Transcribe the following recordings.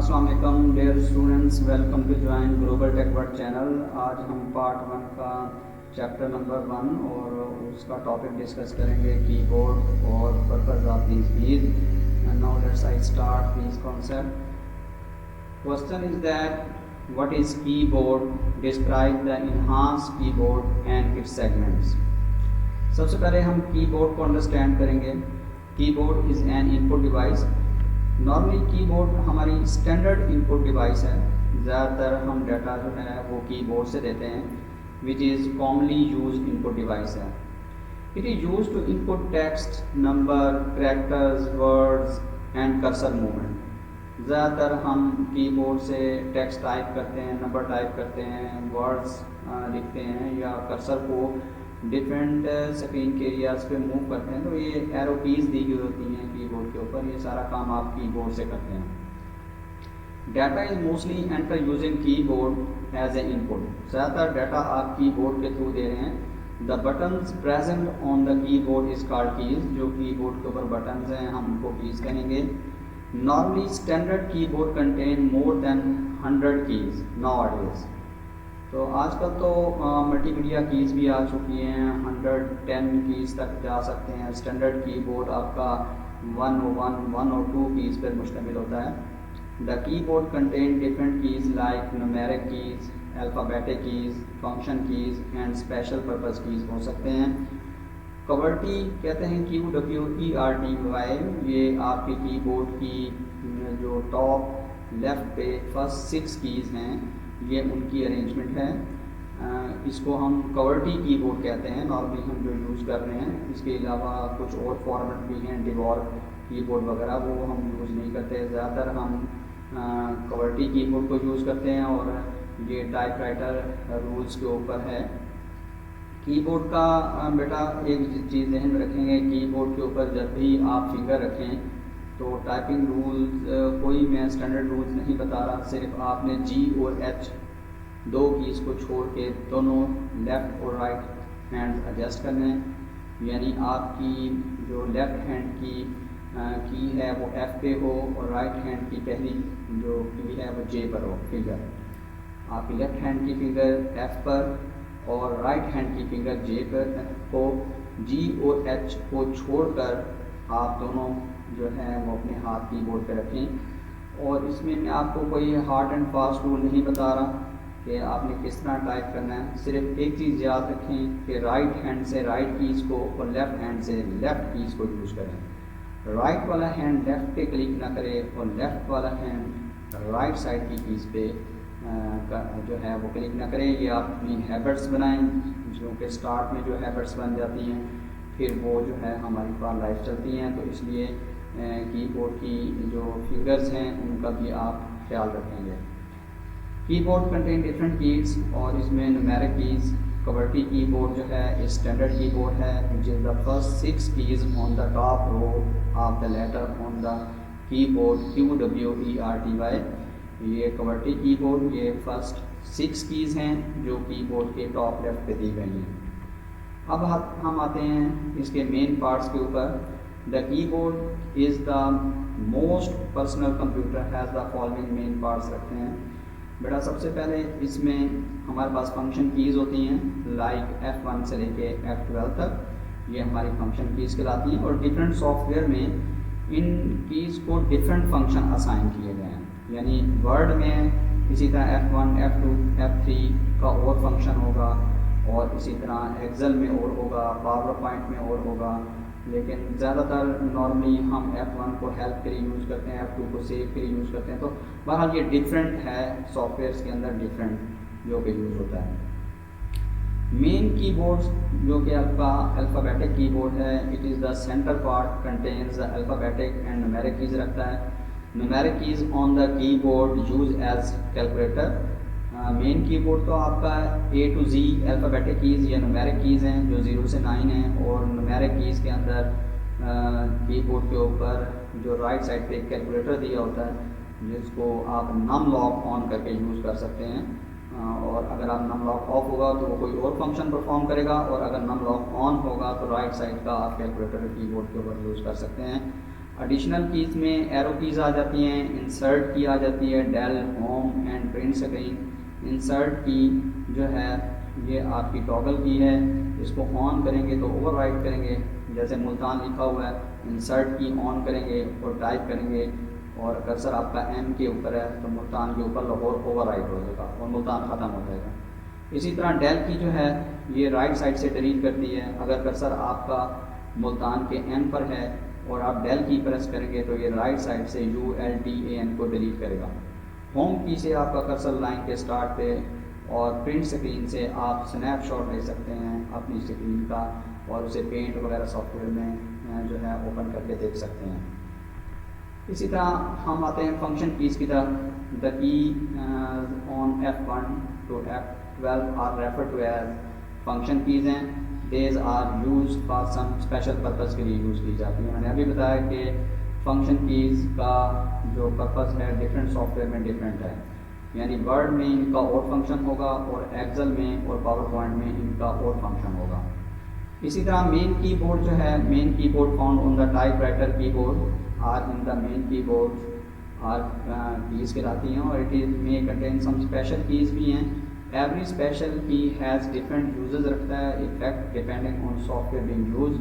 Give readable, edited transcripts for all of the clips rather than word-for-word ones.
अस्सलाम वालेकुम dear students, welcome to join global tech world channel. आज हम पार्ट 1 का चैप्टर नंबर 1 और उसका टॉपिक डिस्कस करेंगे कीबोर्ड और purpose of these keys. Now let's I start this concept. Question is that what is keyboard, describe the enhanced keyboard and it's segments. सबसे पहले हम कीबोर्ड को अंडरस्टैंड करेंगे। Keyboard is an input device. Normally keyboard हमारी standard input device है। ज़्यादातर हम data जो है वो कीबोर्ड से देते हैं, which is commonly use input device है। It is use to input text, number, characters, words and cursor movement. ज़्यादातर हम कीबोर्ड से टेक्स्ट टाइप करते हैं, नंबर टाइप करते हैं, वर्ड्स लिखते हैं या कर्सर को डिफरेंट स्क्रीन के एरियाज पे मूव करते हैं। तो ये एरो कीज़ दी गई होती हैं कीबोर्ड के ऊपर। ये सारा काम आप कीबोर्ड से करते हैं। Data is mostly enter using keyboard as a input. ज़्यादातर डाटा आप कीबोर्ड के थ्रू दे रहे हैं। The buttons present on the keyboard is called keys. जो कीबोर्ड के ऊपर बटन्स हैं हम उनको कीज कहेंगे। Normally standard keyboard contain more than 100 keys nowadays. तो आजकल तो मल्टीमीडिया कीज़ भी आ चुकी हैं, 110 कीज़ तक जा सकते हैं। स्टैंडर्ड कीबोर्ड आपका 101, 102 कीज़ पर मुश्तमिल होता है। The keyboard contain different keys like numeric keys, alphabetic keys, function keys and special purpose keys हो सकते हैं। कवर्टी कहते हैं QWERTY। ये आपके कीबोर्ड की जो टॉप लेफ़्ट पे फर्स्ट 6 कीज़ हैं, ये उनकी अरेंजमेंट है। इसको हम कवर्टी कीबोर्ड कहते हैं नॉर्मली हम जो यूज़ कर रहे हैं। इसके अलावा कुछ और फॉर्मेट भी हैं, डिवॉल्व कीबोर्ड वगैरह, वो हम यूज़ नहीं करते। ज़्यादातर हम कवर्टी कीबोर्ड को यूज़ करते हैं और ये टाइपराइटर रूल्स के ऊपर है। कीबोर्ड का बेटा एक चीज़ ध्यान में रखेंगे, कीबोर्ड के ऊपर जब भी आप फिंगर रखें तो टाइपिंग रूल्स कोई मैं स्टैंडर्ड रूल्स नहीं बता रहा। सिर्फ आपने G और H दो कीज़ को छोड़ के दोनों लेफ़्ट और राइट हैंड एडजस्ट करने हैं। यानी आपकी जो लेफ़्ट हैंड की है वो F पे हो और राइट हैंड की पहली जो की है वो J पर हो। फिंगर आपकी लेफ़्ट हैंड की फिंगर F पर और राइट हैंड की फिंगर J पर हो। G और H को छोड़कर आप दोनों जो है वो अपने हाथ कीबोर्ड पे रखें। और इसमें मैं आपको कोई हार्ड एंड फास्ट रूल नहीं बता रहा कि आपने किस तरह टाइप करना है। सिर्फ एक चीज़ याद रखें कि राइट हैंड से राइट कीज़ को और लेफ़्ट हैंड से लेफ़्ट कीज़ को यूज़ करें। राइट वाला हैंड लेफ़्ट पे क्लिक ना करे और लेफ़्ट वाला हैंड राइट साइड की कीज़ पे जो है वो क्लिक ना करें। ये आप अपनी हैबिट्स बनाएं, जो कि स्टार्ट में जो हैबिट्स बन जाती हैं फिर वो जो है हमारी फॉर लाइफ चलती हैं। तो इसलिए कीबोर्ड की जो फिंगर्स हैं उनका भी आप ख्याल रखेंगे। कीबोर्ड कंटेन डिफरेंट कीज़ और इसमें न्यूमेरिक कीज़। कवर्टी कीबोर्ड जो है स्टैंडर्ड कीबोर्ड है, which is the first 6 keys on the top row of the letter on the keyboard QWERTY। ये कवर्टी कीबोर्ड ये फर्स्ट 6 कीज़ हैं जो कीबोर्ड के टॉप लेफ्ट पे दी गई हैं। अब हम आते हैं इसके मेन पार्ट्स के ऊपर। The keyboard is the most personal computer has the following main parts रखते हैं। बेटा सबसे पहले इसमें हमारे पास फंक्शन कीज़ होती हैं लाइक F1 से लेके F12 तक, ये हमारी फंक्शन कीज़ कहलाती हैं। और डिफरेंट सॉफ्टवेयर में इन कीज़ को डिफरेंट फंक्शन असाइन किए गए हैं। यानी वर्ड में इसी तरह F1, F2, F3 का और फंक्शन होगा और इसी तरह एक्सेल में और होगा, पावर पॉइंट में और होगा। लेकिन ज़्यादातर नॉर्मली हम F1 को हेल्प के लिए यूज़ करते हैं, F2 को सेव के लिए यूज़ करते हैं। तो बहरहाल ये डिफरेंट है, सॉफ्टवेयर्स के अंदर डिफरेंट जो कि यूज़ होता है। मेन कीबोर्ड्स जो कि आपका अल्फ़ाबेटिक कीबोर्ड है, it is the center part contains the alphabetic and numeric keys रखता है। Numeric keys on the keyboard use as calculator. Main keyboard तो आपका A to Z alphabetic keys या न्यूमेरिक कीज़ हैं जो 0 से 9 हैं। और न्यूमेरिक कीज़ के अंदर कीबोर्ड के ऊपर जो राइट साइड पे एक कैलकुलेटर दिया होता है जिसको आप नम लॉक ऑन करके यूज़ कर सकते हैं। और अगर आप नम लॉक ऑफ होगा तो वो कोई और फंक्शन परफॉर्म करेगा, और अगर नम लॉक ऑन होगा तो राइट साइड का आप कैलकुलेटर कीबोर्ड के ऊपर यूज़ कर सकते हैं। एडिशनल कीज़ में एरो कीज़ आ जाती हैं, इंसर्ट की आ जाती है, del, home end print screen. Insert key जो है ये आपकी टॉगल की है, इसको ऑन करेंगे तो ओवरराइट करेंगे, जैसे मुल्तान लिखा हुआ है, इंसर्ट की ऑन करेंगे और टाइप करेंगे और कर्सर आपका एम के ऊपर है तो मुल्तान के ऊपर लाहौर ओवरराइट हो जाएगा और मुल्तान ख़त्म हो जाएगा। इसी तरह डेल की जो है ये राइट साइड से डिलीट करती है। अगर कर्सर आपका मुल्तान के एन पर है और आप डेल की प्रेस करेंगे तो ये राइट साइड से ULTAN को डिलीट करेगा। होम की से आपका कर्सर लाइन के स्टार्ट पे और प्रिंट स्क्रीन से आप स्नैपशॉट ले सकते हैं अपनी स्क्रीन का और उसे पेंट वगैरह सॉफ्टवेयर में जो है ओपन करके देख सकते हैं। इसी तरह हम आते हैं फंक्शन कीज़ की तरफ। The key on F1 to F12 are refer to as function keys हैं। These are use for some special purpose के लिए यूज़ की जाती हैं। मैंने अभी बताया कि फंक्शन कीज़ का जो पर्पज़ है डिफरेंट सॉफ्टवेयर में डिफरेंट है, यानी वर्ड में इनका और फंक्शन होगा और एक्सेल में और पावर पॉइंट में इनका और फंक्शन होगा। इसी तरह मेन कीबोर्ड जो है, main keyboard found on the typewriter keyboard are in the main keyboard are keys कहलाती हैं और it is may contain some special keys भी हैं। Every special key has different uses रखता है, effect depending on software being used.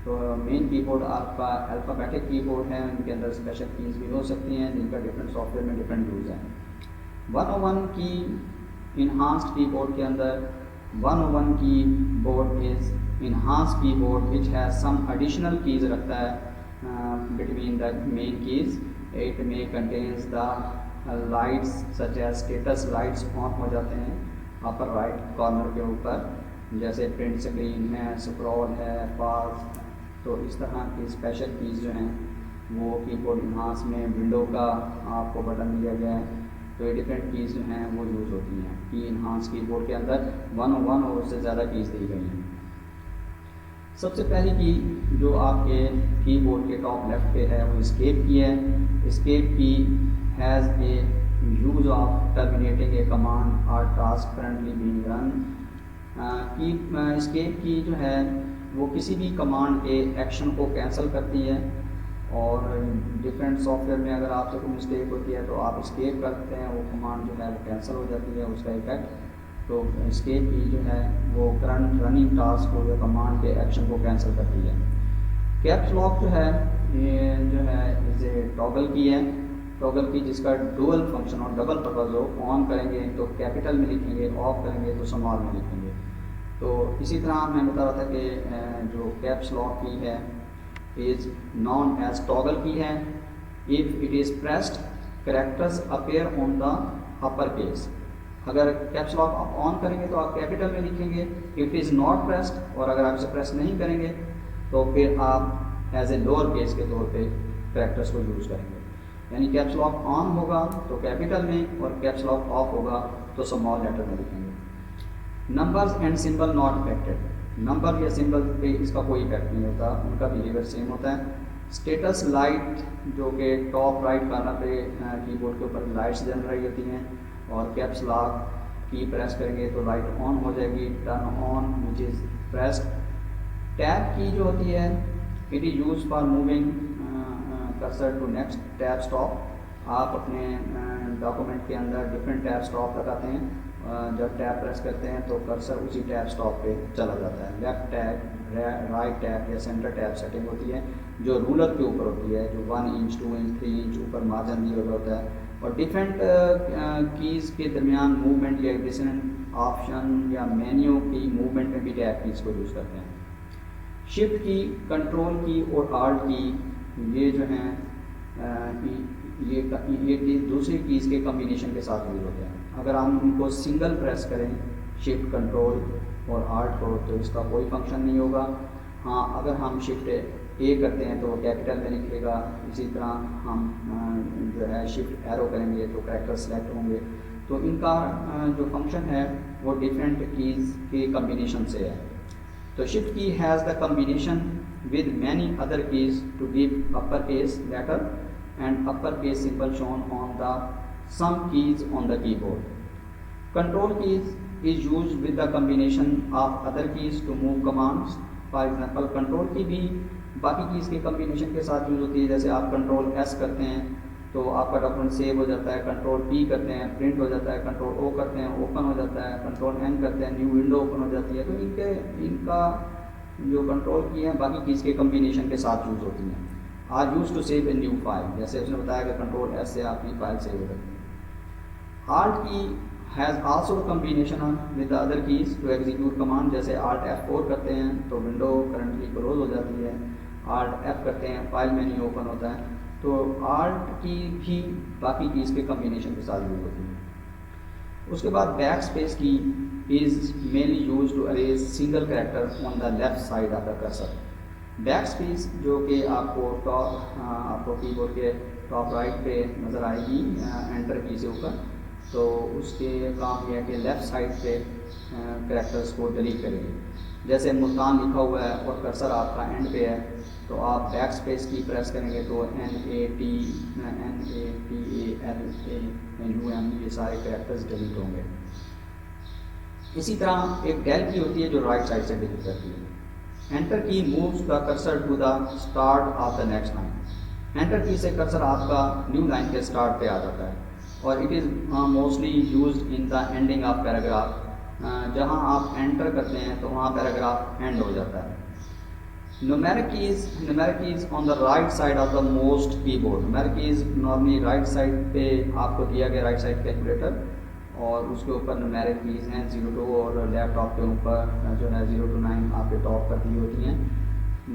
तो main keyboard आपका alphabetic keyboard है, उनके अंदर स्पेशल कीज़ भी हो सकती हैं जिनका डिफरेंट सॉफ्टवेयर में डिफरेंट यूज़ है। 101 की इन्हांस्ड कीबोर्ड के अंदर 101 keyboard is enhanced keyboard which has some additional keys रखता है between the main keys. It may contains the lights such as status lights on हो जाते हैं upper right corner के ऊपर, जैसे प्रिंट स्क्रीन है, स्क्रॉल है, पॉज। तो इस तरह की स्पेशल कीज़ जो हैं वो कीबोर्ड इन्हांस में विंडो का आपको बटन दिया गया है तो ये डिफरेंट कीज़ जो हैं वो यूज़ होती हैं। की इन्हांस कीबोर्ड के अंदर 101 और उससे ज़्यादा कीज़ दी गई हैं। सबसे पहली की जो आपके कीबोर्ड के टॉप लेफ्ट पे है वो एस्केप की है। एस्केप की has a use of terminating A command और टास्क करंटली बीइंग रन। की एस्केप की जो है वो किसी भी कमांड के एक्शन को कैंसिल करती है और डिफरेंट सॉफ्टवेयर में अगर आपसे कोई मिस्टेक होती है तो आप एस्केप करते हैं, वो कमांड जो है वो कैंसिल हो जाती है उसका इफेक्ट। तो एस्केप की जो है वो करंट रनिंग टास्क को या कमांड के एक्शन को कैंसिल करती है। कैप्स लॉक जो है ये जो है इसे टॉगल की है, टॉगल की जिसका डुअल फंक्शन और डबल पर्पज़ हो। ऑन करेंगे तो कैपिटल में लिखेंगे, ऑफ करेंगे तो स्मॉल में लिखेंगे। तो इसी तरह मैं बता रहा था कि जो कैप्स लॉक की है इज नॉन एज टॉगल की है। If it is pressed characters appear on the upper case. अगर कैप्स लॉक आप ऑन करेंगे तो आप कैपिटल में लिखेंगे। इट इज़ नॉट प्रेस्ड, और अगर आप इसे प्रेस नहीं करेंगे तो फिर आप एज ए लोअर केस के तौर पे कैरेक्टर्स को यूज़ करेंगे। यानी कैप्स लॉक ऑन होगा तो कैपिटल में और कैप्स लॉक ऑफ होगा तो स्मॉल लेटर में लिखेंगे। Numbers and symbol not affected. Number या सिंबल पे इसका कोई इफेक्ट नहीं होता, उनका बिहेवियर सेम होता है। स्टेटस लाइट जो कि टॉप राइट कॉर्नर पे कीबोर्ड के ऊपर लाइट्स जल रही होती हैं और कैप्स लॉक की प्रेस करेंगे तो लाइट ऑन हो जाएगी, turn on which is pressed. Tab key जो होती है it is use for moving cursor to next tab stop. आप अपने डॉक्यूमेंट के अंदर डिफरेंट टैब स्टॉप लगाते हैं, जब टैब प्रेस करते हैं तो कर्सर उसी टैब स्टॉप पे चला जाता है। लेफ्ट टैब, राइट टैब या सेंटर टैब सेटिंग होती है जो रूलर के ऊपर होती है, जो 1 इंच 2 इंच 3 इंच ऊपर मार्जिन दिया हुआ होता है। और डिफरेंट कीज़ के दरमियान मूवमेंट या डिफरेंट ऑप्शन या मेन्यू की मूवमेंट में भी टैब कीज़ को यूज़ करते हैं। शिफ्ट की, कंट्रोल की और आल्ट की ये जो हैं ये दूसरी कीज़ के कम्बिनेशन के साथ यूज़ होते हैं। अगर हम इनको सिंगल प्रेस करें शिफ्ट, कंट्रोल और आल्ट को तो इसका कोई फंक्शन नहीं होगा। हाँ, अगर हम शिफ्ट ए करते हैं तो वो कैपिटल में लिखेगा। इसी तरह हम जो है शिफ्ट एरो करेंगे तो कैरेक्टर सेलेक्ट होंगे। तो इनका जो फंक्शन है वो डिफरेंट कीज़ के कम्बिनेशन से है। तो शिफ्ट की has the combination with many other keys to give uppercase letter and uppercase symbol shown on the some keys on the keyboard. Control keys is used with the combination of other keys to move commands. For example, control की भी बाकी keys के combination के साथ use होती है। जैसे आप कंट्रोल एस करते हैं तो आपका डॉक्यूमेंट सेव हो जाता है, कंट्रोल पी करते हैं प्रिंट हो जाता है, कंट्रोल ओ करते हैं ओपन हो जाता है, कंट्रोल एन करते हैं न्यू विंडो ओपन हो जाती है। तो इनका जो कंट्रोल की है बाकी कीज़ के कम्बिनेशन के साथ यूज़ होती हैं। Are use to save a new file, जैसे उसने बताया कि कंट्रोल एस से आपकी फाइल सेव हो जाती है। Alt key has also combination with other keys to execute command, जैसे आल्ट F4 करते हैं तो विंडो करंटली क्लोज हो जाती है, आल्ट F करते हैं फाइल मेन्यू ओपन होता है। तो आल्ट की भी बाकी कीज़ के कम्बिनेशन के साथ यूज होती है। उसके बाद backspace key is mainly use to erase single character on the left side of the cursor. Backspace जो कि आपको कीबोर्ड के टॉप राइट पे नज़र आएगी एंटर की से ऊपर, तो उसके काम यह है कि लेफ़्ट साइड पे कैरेक्टर्स को डिलीट करेंगे। जैसे मुल्तान लिखा हुआ है और कर्सर आपका एंड पे है तो आप बैक स्पेस की प्रेस करेंगे तो NATALAUM ये सारे कैरेक्टर्स डिलीट होंगे। इसी तरह एक डेल की होती है जो राइट साइड से डिलीट करती है। Enter key moves the cursor to the start of the next line. Enter key से कर्सर आपका न्यू लाइन के स्टार्ट पे आ जाता है और it is mostly used in the ending of paragraph. जहाँ आप एंटर करते हैं तो वहाँ पैराग्राफ एंड हो जाता है। Numeric keys on the right side of the most keyboard. Numeric keys normally right side पे आपको दिया गया, राइट साइड कैलकुलेटर और उसके ऊपर न्यूमेरिक कीज़ हैं 0 to, और लैपटॉप के ऊपर जो है 0 to 9 आपके टॉप पर दी होती हैं।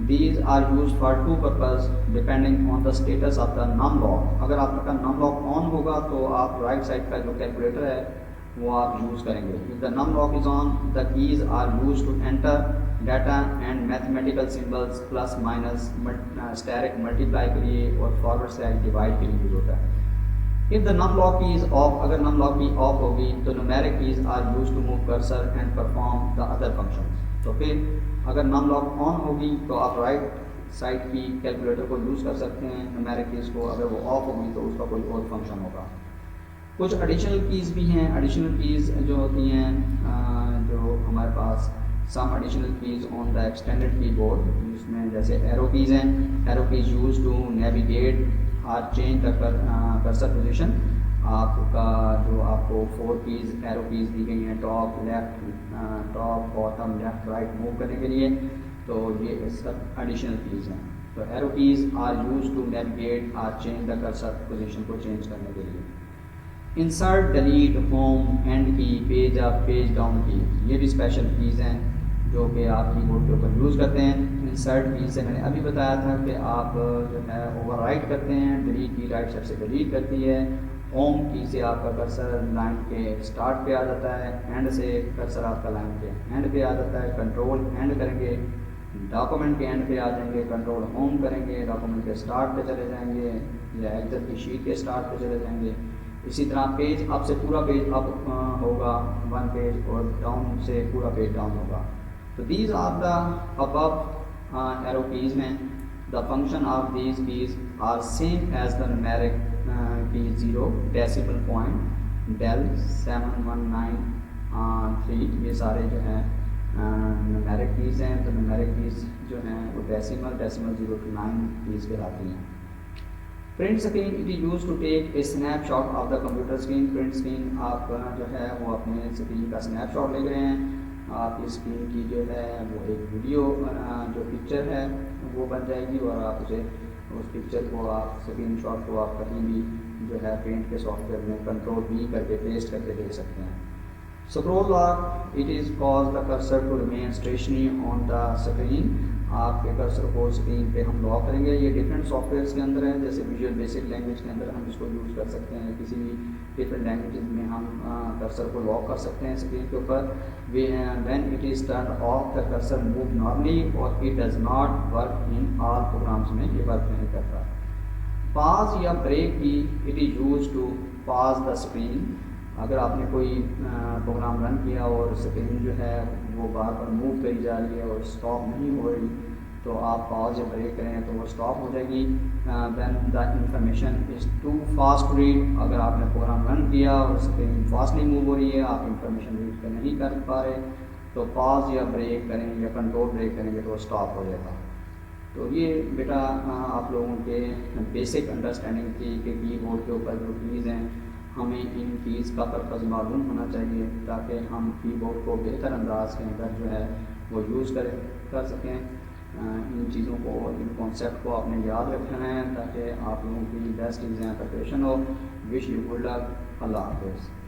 These are used for two purpose depending on the status of the num lock। अगर आपका num lock ऑन होगा तो आप राइट साइड का जो कैलकुलेटर है वो आप यूज़ करेंगे। If the num lock is on, the keys are used to enter data and mathematical symbols plus minus asterisk multiply के लिए और फॉरवर्ड स्लैश डिवाइड के लिए यूज़ होता है। If the num lock key is off, अगर num lock की of होगी तो numeric keys are used to move cursor and perform the other functions। तो फिर अगर नम लॉक ऑन होगी तो आप राइट साइड की कैलकुलेटर को यूज़ कर सकते हैं न्यूमेरिक कीज़ को, अगर वो ऑफ होगी तो उसका कोई और फंक्शन होगा। कुछ एडिशनल कीज़ भी हैं। एडिशनल कीज़ जो होती हैं जो हमारे पास some additional keys on the extended keyboard, जिसमें जैसे एरो कीज़ हैं। Arrow keys use to navigate और चेंज द कर्सर पोजीशन। आपका जो आपको 4 कीज़ एरो कीज़ दी गई हैं top left top bottom left right move करने के लिए, तो ये सब एडिशनल कीज़ हैं। तो arrow keys are use to navigate और चेंज द कर्सर पोजीशन को चेंज करने के लिए। Insert delete home end key page up page down key, ये भी स्पेशल कीज़ हैं जो कि आप कीबोर्ड के ऊपर यूज़ करते हैं। इंसर्ट की से मैंने अभी बताया था कि आप जो है ओवरराइट करते हैं, डिलीट की राइट साइड से डिलीट करती है। होम की से आपका कर्सर लाइन के स्टार्ट पे आ जाता है, एंड से कर्सर आपका लाइन के एंड पे आ जाता है। कंट्रोल एंड करेंगे डॉक्यूमेंट के एंड पे आ जाएंगे, कंट्रोल होम करेंगे डॉक्यूमेंट के स्टार्ट पे चले जाएंगे या एक्सेल की शीट के स्टार्ट पे चले जाएंगे। इसी तरह पेज अप से पूरा पेज अप होगा 1 पेज, और डाउन से पूरा पेज डाउन होगा। तो these are the above arrow keys में the function of these keys are same as the numeric key 0 decimal point del 7193, ये सारे जो हैं न्यूमेरिक कीज़ हैं। तो न्यूमेरिक कीज़ जो हैं वो डेसिमल 0 to 9 कीज़ कहलाती हैं। Print screen it is use to take a snapshot of the computer screen. Print screen आप जो है वो अपने स्क्रीन का स्नैपशॉट ले रहे हैं। आपकी स्क्रीन की जो है वो एक वीडियो जो पिक्चर है वो बन जाएगी और आप उसे उस पिक्चर को आप स्क्रीन शॉट को आप कहीं भी जो है पेंट के सॉफ्टवेयर में कंट्रोल V करके पेस्ट करके दे सकते हैं। Scroll lock it is cause the cursor to remain stationary on the screen. आपके कर्सर को स्क्रीन पे हम लॉक करेंगे। ये डिफरेंट सॉफ्टवेयर्स के अंदर है, जैसे विजुअल बेसिक लैंग्वेज के अंदर हम इसको यूज़ कर सकते हैं, किसी भी डिफरेंट लैंग्वेज में हम कर्सर को लॉक कर सकते हैं स्क्रीन के ऊपर। When it is turn off the cursor move normally और it does not work in all programs में ये वर्क नहीं करता। पाज या break key it is use to pause the screen. अगर आपने कोई प्रोग्राम रन किया और स्क्रीन जो है वो बार बार मूव करी जा रही है और स्टॉप नहीं हो रही, तो आप पॉज या ब्रेक करें तो वो स्टॉप हो जाएगी। When the information is too fast to read, अगर आपने प्रोग्राम रन किया और स्क्रीन फास्टली मूव हो रही है, आप इंफॉर्मेशन रीड नहीं कर पा रहे, तो पॉज या ब्रेक करें या कंट्रोल ब्रेक करेंगे तो वो स्टॉप हो जाएगा। तो ये बेटा आप लोगों के बेसिक अंडरस्टैंडिंग थी कि कीबोर्ड के ऊपर जो कीज़ हैं हमें इन कीज़ का पर्पज़ मालूम होना चाहिए ताकि हम कीबोर्ड को बेहतर अंदाज के अंदर जो है वो यूज़ कर सकें। इन चीज़ों को, इन कॉन्सेप्ट को आपने याद रखना है ताकि आप लोगों की बेस्ट एग्ज़ाम प्रिपरेशन हो। Wish you good luck. Allah हाफ़िज़।